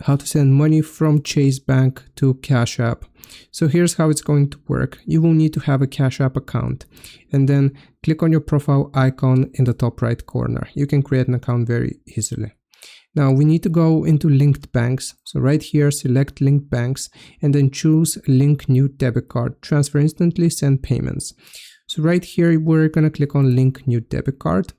how to send money from Chase Bank to Cash App. So here's how it's going to work. You will need to have a Cash App account and then click on your profile icon in the top right corner. You can create an account very easily. Now we need to go into linked banks. So right here, select linked banks and then choose link new debit card, transfer instantly, send payments. So right here, we're going to click on link new debit card.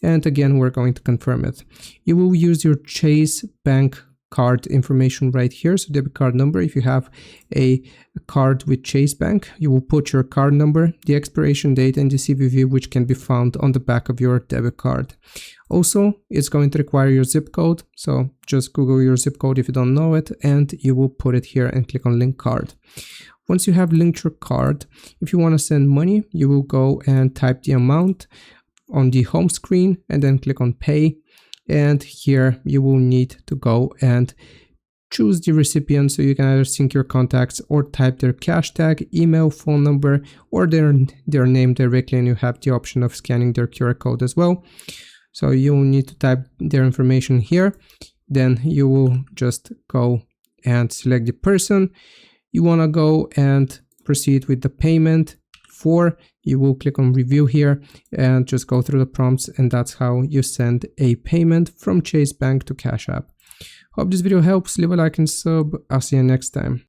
And again, we're going to confirm it. You will use your Chase Bank card information right here. So debit card number, if you have a card with Chase Bank, you will put your card number, the expiration date and the CVV, which can be found on the back of your debit card. Also, it's going to require your zip code. So just Google your zip code if you don't know it, and you will put it here and click on link card. Once you have linked your card, if you want to send money, you will go and type the amount on the home screen and then click on pay. And here you will need to go and choose the recipient, so you can either sync your contacts or type their cash tag, email, phone number, or their name directly, and you have the option of scanning their QR code as well. So you will need to type their information here. Then you will just go and select the person you want to go and proceed with the payment for. You will click on review here and just go through the prompts, and that's how you send a payment from Chase Bank to Cash App. Hope this video helps. Leave a like and sub. I'll see you next time.